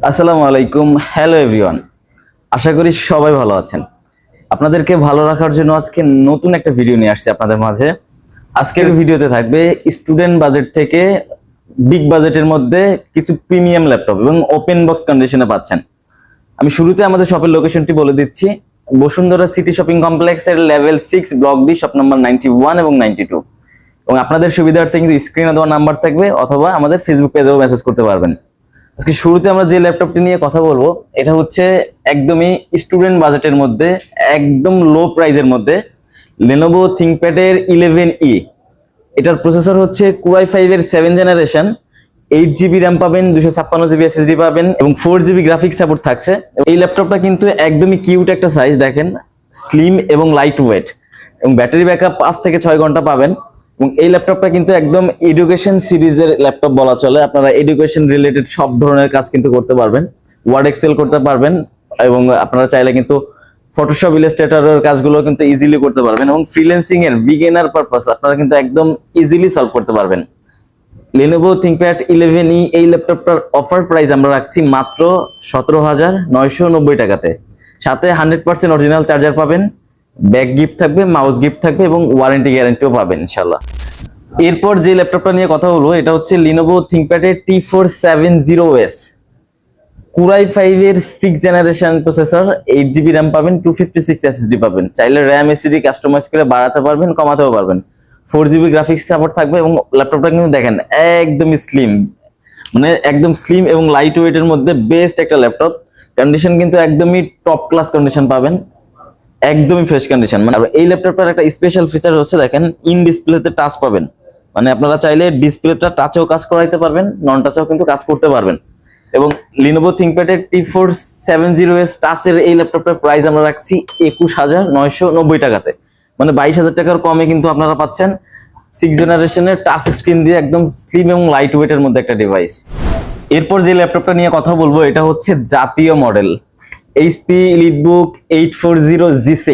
আসসালামু আলাইকুম। Hello everyone, আশা করি সবাই ভালো আছেন। আপনাদেরকে ভালো রাখার জন্য আজকে নতুন একটা ভিডিও নিয়ে আসছি আপনাদের মাঝে। আজকের ভিডিওতে থাকবে স্টুডেন্ট বাজেট থেকে বিগ বাজেটের মধ্যে কিছু প্রিমিয়াম ল্যাপটপ এবং ওপেন বক্স কন্ডিশনে পাচ্ছেন। আমি শুরুতে আমাদের শপের লোকেশনটি বলে দিচ্ছি। বসুন্ধরা সিটি শপিং কমপ্লেক্সের level 6 block B shop number 91 এবং 92। এবং আপনাদের সুবিধার্থে কিন্তু স্ক্রিনে দেওয়া নাম্বার থাকবে অথবা আমাদের ফেসবুক পেজেও মেসেজ করতে পারবেন। আজকে শুরুতে আমরা যে ল্যাপটপটি নিয়ে কথা বলবো এটা হচ্ছে একদমই স্টুডেন্ট বাজেটের মধ্যে, একদম লো প্রাইজের মধ্যে Lenovo ThinkPad এর 11E। এটার প্রসেসর হচ্ছে Core i5 এর 7 জেনারেশন, 8GB র্যাম পাবেন, 256GB SSD পাবেন এবং 4GB গ্রাফিক্স সাপোর্ট থাকছে। এই ল্যাপটপটা কিন্তু একদমই কিউট একটা সাইজ, দেখেন স্লিম এবং লাইট ওয়েট এবং ব্যাটারি ব্যাকআপ 5 থেকে 6 ঘন্টা পাবেন। এবং এই ল্যাপটপটা কিন্তু একদম এডুকেশন সিরিজের ল্যাপটপ বলা চলে। আপনারা এডুকেশন রিলেটেড সব ধরনের কাজ কিন্তু করতে পারবেন, ওয়ার্ড এক্সেল করতে পারবেন এবং আপনারা চাইলে কিন্তু ফটোশপ ইলাস্ট্রেটরের কাজগুলো কিন্তু ইজিলি করতে পারবেন এবং ফ্রিল্যান্সিং এর বিগিনার পারপাস আপনারা কিন্তু একদম ইজিলি সলভ করতে পারবেন। Lenovo ThinkPad 11E এই ল্যাপটপটার অফার প্রাইস আমরা রাখছি মাত্র 17,990 টাকাতে। সাথে 100% অরিজিনাল চার্জার পাবেন, ব্যাক গিফট থাকবে, মাউস গিফট থাকবে এবং ওয়ারেন্টি গ্যারান্টিও পাবেন ইনশাআল্লাহ। এরপর যে ল্যাপটপটা নিয়ে কথা বলবো এটা হচ্ছে Lenovo ThinkPad এর T470S। Core i5 এর 6 জেনারেশন প্রসেসর, 8GB র্যাম পাবেন, 256 SSD পাবেন। চাইলে র্যাম এসএসডি কাস্টমাইজ করে বাড়াতে পারবেন, কমাতেও পারবেন। 4GB গ্রাফিক্স সাপোর্ট থাকবে এবং ল্যাপটপটা কিন্তু দেখেন একদমই স্লিম, মানে একদম স্লিম এবং লাইট ওয়েটের মধ্যে বেস্ট একটা ল্যাপটপ। কন্ডিশন কিন্তু একদমই টপ ক্লাস কন্ডিশন পাবেন, একদমই ফ্রেশ কন্ডিশন। মানে এই ল্যাপটপটার একটা স্পেশাল ফিচার হচ্ছে দেখেন ইন ডিসপ্লেতে টাচ পাবেন, মানে আপনারা চাইলে ডিসপ্লেটা টাচেও কাজ করাইতে পারবেন, নন টাচেও কিন্তু কাজ করতে পারবেন। এবং Lenovo ThinkPad এর T470S টাচের এই ল্যাপটপটার প্রাইস আমরা রাখছি 21,990 টাকাতে, মানে 22,000 টাকার কমে কিন্তু আপনারা পাচ্ছেন 6 জেনারেশনের টাচ স্ক্রিন দিয়ে একদম স্লিম এবং লাইট ওয়েটের মধ্যে একটা ডিভাইস। এরপর যে ল্যাপটপটা নিয়ে কথা বলবো এটা হচ্ছে জাতীয় model HP EliteBook 840G6।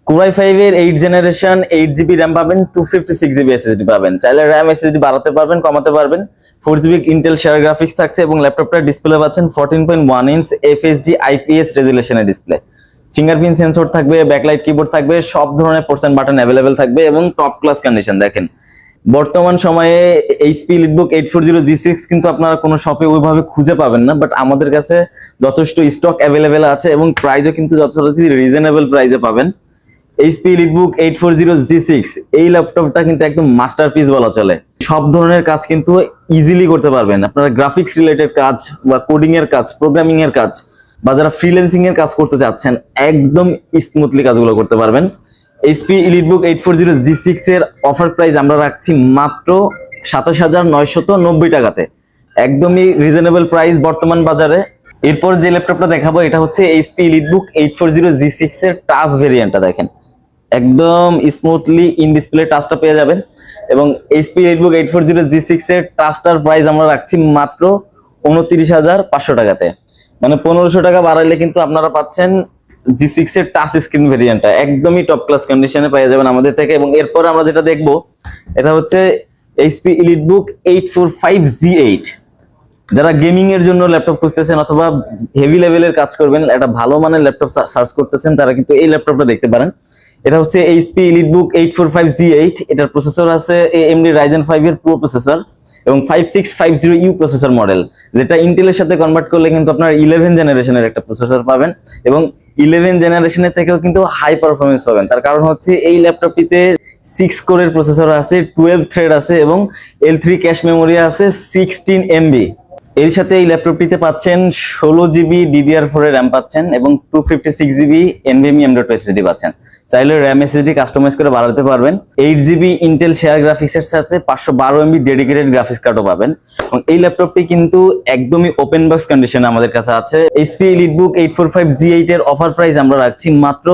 Core i5 এর 8 জেনারেশন, 8GB র্যাম পাবেন, 256GB SSD পাবেন। চাইলে র্যাম SSD বাড়াতে পারবেন, কমাতে পারবেন। 4GB ইন্টেল শেয়ার গ্রাফিক্স থাকছে এবং ল্যাপটপটার ডিসপ্লে পাচ্ছেন 14.1 ইঞ্চ FHD IPS রেজুলেশনের ডিসপ্লে। ফিঙ্গারপ্রিন্ট সেন্সর থাকবে, ব্যাকলাইট কিবোর্ড থাকবে, সব ধরনের পোর্শন বাটন অ্যাভেলেবেল থাকবে এবং টপ ক্লাস কন্ডিশন। দেখেন বর্তমান সময়ে HP EliteBook 840G6 কিন্তু আপনারা কোনো শপে ওইভাবে খুঁজে পাবেন না, বাট আমাদের কাছে যথেষ্ট স্টক অ্যাভেলেবেল আছে এবং প্রাইসও কিন্তু যথারীতি রিজনেবল প্রাইসে পাবেন। HP EliteBook 840G6 এই ল্যাপটপটা কিন্তু একদম মাস্টারপিস বলা চলে। সব ধরনের কাজ কিন্তু ইজিলি করতে পারবেন। আপনারা গ্রাফিক্স রিলেটেড কাজ বা কোডিং এর কাজ, প্রোগ্রামিং এর কাজ বা যারা ফ্রিল্যান্সিং এর কাজ করতে চাচ্ছেন একদম স্মুথলি কাজগুলো করতে পারবেন। HP EliteBook 840G6 এর অফার প্রাইস আমরা রাখছি মাত্র 27,990 টাকাতে, একদমই রিজনেবল প্রাইস বর্তমান বাজারে। এরপর যে ল্যাপটপটা দেখাবো এটা হচ্ছে HP EliteBook 840G6 এর টাচ ভেরিয়েন্টটা। দেখেন একদম স্মুথলি ইন ডিসপ্লে টাচটা পেয়ে যাবেন এবং HP EliteBook 840G6 এর টাচটার প্রাইস আমরা রাখছি মাত্র 29,500 টাকাতে, মানে 1500 টাকা বাড়াইলে কিন্তু আপনারা পাচ্ছেন G6 এর টাচ স্ক্রিন ভেরিয়েন্টটা একদমই টপ ক্লাস কন্ডিশনে পেয়ে যাবেন আমাদের থেকে। এবং এরপর আমরা যেটা দেখবো এটা হচ্ছে HP EliteBook 845G8। যারা গেমিং এর জন্য ল্যাপটপ খুঁজতেছেন অথবা হেভি লেভেলের কাজ করবেন, একটা ভালো মানের ল্যাপটপ সার্চ করতেছেন, তারা কিন্তু এই ল্যাপটপটা দেখতে পারেন। এটা হচ্ছে HP EliteBook 845G8। এটার প্রসেসর আছে AMD Ryzen 5 এর প্রো প্রসেসর এবং 5650U প্রসেসর মডেল, যেটা ইন্টেলের সাথে কনভার্ট করলে কিন্তু আপনার 11 জেনারেশনের একটা প্রসেসর পাবেন এবং 11 জেনারেশনের থেকেও কিন্তু হাই পারফরমেন্স পাবেন। তার কারণ হচ্ছে এই ল্যাপটপটিতে 6 কোরের প্রসেসর আছে, 12 থ্রেড আছে এবং L3 ক্যাশ মেমোরি আছে 16 MB। এর সাথে এই ল্যাপটপটিতে পাচ্ছেন 16GB DDR4 এর র্যাম পাচ্ছেন এবং 256GB NVMe M.2 SSD পাচ্ছেন। চাইলে র্যাম এসএসডি কাস্টমাইজ করে বাড়াতে পারবেন। 8GB ইন্টেল শেয়ার গ্রাফিক্সের সাথে 512MB ডেডিকেটেড গ্রাফিক্স কার্ডও পাবেন এবং এই ল্যাপটপটি কিন্তু একদমই ওপেন বক্স কন্ডিশনে আমাদের কাছে আছে। HP EliteBook 845G8 এর অফার প্রাইস আমরা রাখছি মাত্র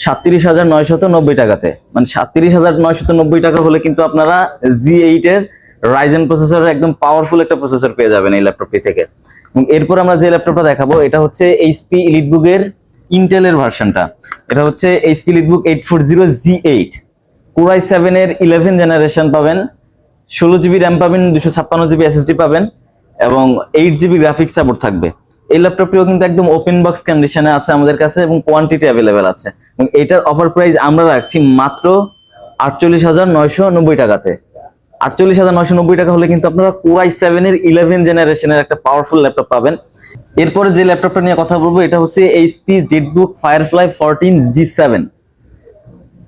37,990 টাকাতে, মানে 37,990 টাকা হলে কিন্তু আপনারা G8 এর Ryzen প্রসেসরের একদম পাওয়ারফুল একটা প্রসেসর পেয়ে যাবেন এই ল্যাপটপটি থেকে। এবং এরপর আমরা যে ল্যাপটপটা দেখাবো এটা হচ্ছে HP EliteBook এর ইন্টেলের ভার্সনটা। এটা হচ্ছে HP EliteBook 840G8। Core i7 এর 11 জেনারেশন পাবেন, 16GB র্যাম পাবেন, 256GB SSD পাবেন এবং 8GB গ্রাফিক্স সাপোর্ট থাকবে। এই ল্যাপটপটিও কিন্তু একদম ওপেন বক্স কন্ডিশনে আছে আমাদের কাছে এবং কোয়ান্টিটি অ্যাভেলেবেল আছে। এবং এটার অফার প্রাইস আমরা রাখছি মাত্র 48,990 টাকাতে। 48,990 টাকা হলে কিন্তু আপনারা Core i7 এর 11 জেনারেশনের একটা পাওয়ারফুল ল্যাপটপ পাবেন। এরপরে যে ল্যাপটপটা নিয়ে কথা বলবো এটা হচ্ছে HP ZBook Firefly 14G7।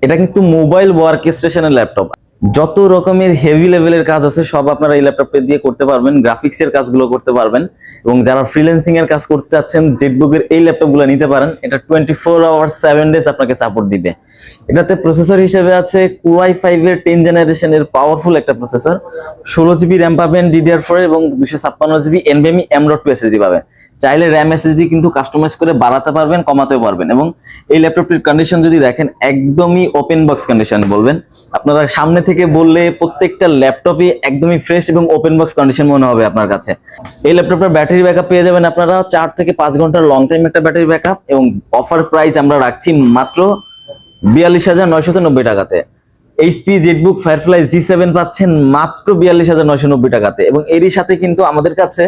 এটা কিন্তু মোবাইল ওয়ার্ক স্টেশনের ল্যাপটপ। যত রকমের হেভি লেভেলের কাজ আছে সব আপনারা এই ল্যাপটপে দিয়ে করতে পারবেন, গ্রাফিক্স এর কাজগুলো করতে পারবেন। এবং যারা ফ্রিল্যান্সিং এর কাজ করতে চাচ্ছেন ZBook এর এই ল্যাপটপগুলো নিতে পারেন। এটা 24 আওয়ার্স 7 ডেজ আপনাকে সাপোর্ট দিবে। এটাতে প্রসেসর হিসেবে আছে Core i5 এর 10 জেনারেশনের পাওয়ারফুল একটা প্রসেসর, 16GB RAM পাবেন DDR4 এবং 256GB NVMe M.2 SSD পাবেন। চাইলে RAM SSD কিন্তু কাস্টমাইজ করে বাড়াতে পারবেন, কমাতেও পারবেন। এবং এই ল্যাপটপটির কন্ডিশন যদি দেখেন একদমই ওপেন বক্স কন্ডিশন বলবেন। আপনারা সামনে থেকে বললে প্রত্যেকটা ল্যাপটপই একদমই ফ্রেশ এবং ওপেন বক্স কন্ডিশন মনে হবে আপনার কাছে। এই ল্যাপটপের ব্যাটারি ব্যাকআপ পেয়ে যাবেন আপনারা 4 থেকে 5 ঘন্টার লং টাইম একটা ব্যাটারি ব্যাকআপ। এবং অফার প্রাইস আমরা রাখছি মাত্র 42,990 টাকাতে। HP ZBook Firefly G7 পাচ্ছেন মাত্র 42,990 টাকাতে। এবং এরই সাথে কিন্তু আমাদের কাছে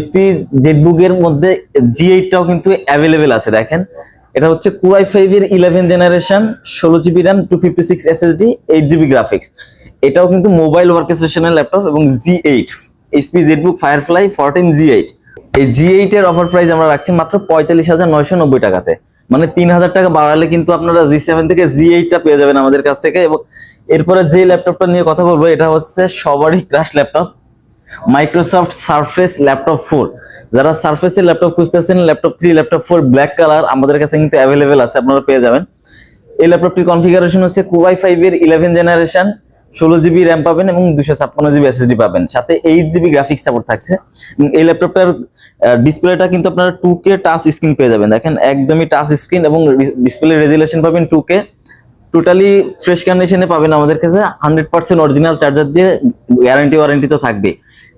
HP ZBook এর মধ্যে G8 টাও কিন্তু অ্যাভেলেবেল আছে। দেখেন এটা হচ্ছে Core i5 এর 11 generation, 16GB RAM, 256 SSD, 8GB graphics. এটাও কিন্তু মোবাইল ওয়ার্কস্টেশনের ল্যাপটপ এবং G8 HP ZBook Firefly 14G8। এই G8 এর অফার প্রাইস আমরা রাখছি মাত্র 45,990 টাকাতে। মানে 3,000 টাকা বাড়ালে কিন্তু আপনারা G7 থেকে G8 টা পেয়ে যাবেন আমাদের কাছ থেকে। এবং এরপরে যে ল্যাপটপটা নিয়ে কথা বলবো এটা হচ্ছে সবারই crush laptop, Microsoft Surface laptop 4। যারা সারফেসের ল্যাপটপ খুঁজতেছেন, ল্যাপটপ 3, ল্যাপটপ 4 ব্ল্যাক কালার আমাদের কাছে কিন্তু অ্যাভেলেবেল আছে, আপনারা পেয়ে যাবেন। এই ল্যাপটপটির কনফিগারেশন হচ্ছে Core i5 এর 11 জেনারেশন, 16GB RAM পাবেন এবং 256GB SSD পাবেন, সাথে 8GB গ্রাফিক্স সাপোর্ট থাকছে। এবং এই ল্যাপটপটার ডিসপ্লেটা কিন্তু আপনারা 2K টাচ স্ক্রিন পেয়ে যাবেন। দেখেন একদমই টাচ স্ক্রিন এবং ডিসপ্লে রেজুলেশন পাবেন 2K। টোটালি ফ্রেশ কন্ডিশনে পাবেন আমাদের কাছে, 100% অরিজিনাল চার্জার দিয়ে, গ্যারান্টি ওয়ারেন্টি তো থাকবে।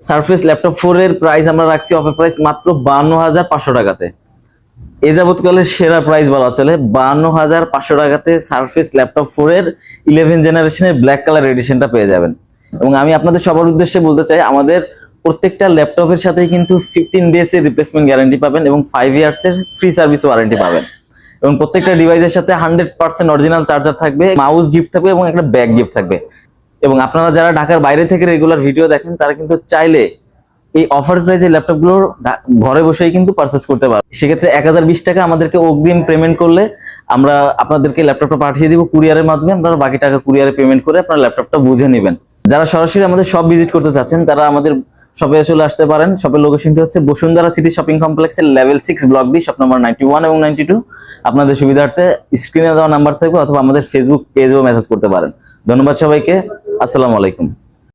সারফেস ল্যাপটপ 4 এর প্রাইস আমরা রাখছি অফার প্রাইস মাত্র 52,500 টাকাতে। এ যাবৎকালের সেরা প্রাইস বলা চলে, 52,500 টাকাতে সারফেস ল্যাপটপ 4 এর 11 জেনারেশনের ব্ল্যাক কালার এডিশনটা পেয়ে যাবেন। এবং আমি আপনাদের সবার উদ্দেশ্যে বলতে চাই, আমাদের প্রত্যেকটা ল্যাপটপের সাথে কিন্তু 15 ডেজ এর রিপ্লেসমেন্ট গ্যারান্টি পাবেন এবং 5 ইয়ার্স এর ফ্রি সার্ভিস ওয়ারেন্টি পাবেন। এবং প্রত্যেকটা ডিভাইসের সাথে 100% অরিজিনাল চার্জার থাকবে, মাউস গিফট থাকবে এবং একটা ব্যাগ গিফট থাকবে। এবং আপনারা যারা ঢাকার বাইরে থেকে রেগুলার ভিডিও দেখেন তারা কিন্তু চাইলে এই অফার প্রাইসে ল্যাপটপগুলো ঘরে বসেই কিন্তু পারচেজ করতে পারবে। সেক্ষেত্রে 1020 টাকা আমাদেরকে অগ্রিম পেমেন্ট করলে আমরা আপনাদেরকে ল্যাপটপটা পাঠিয়ে দিব কুরিয়ারের মাধ্যমে। আপনারা বাকি টাকা কুরিয়ারে পেমেন্ট করে আপনারা ল্যাপটপটা বুঝে নেবেন। যারা সরাসরি আমাদের শপ ভিজিট করতে চাচ্ছেন তারা আমাদের শপে চলে আসতে পারেন। শপের লোকেশনটি হচ্ছে বসুন্ধরা সিটি শপিং কমপ্লেক্সের level 6 block D, shop number 91 এবং 92। আপনাদের সুবিধার্থে স্ক্রিনে দেওয়া নাম্বার থাকবে অথবা আমাদের ফেসবুক পেজেও মেসেজ করতে পারেন। ধন্যবাদ সবাইকে, আসসালামু আলাইকুম।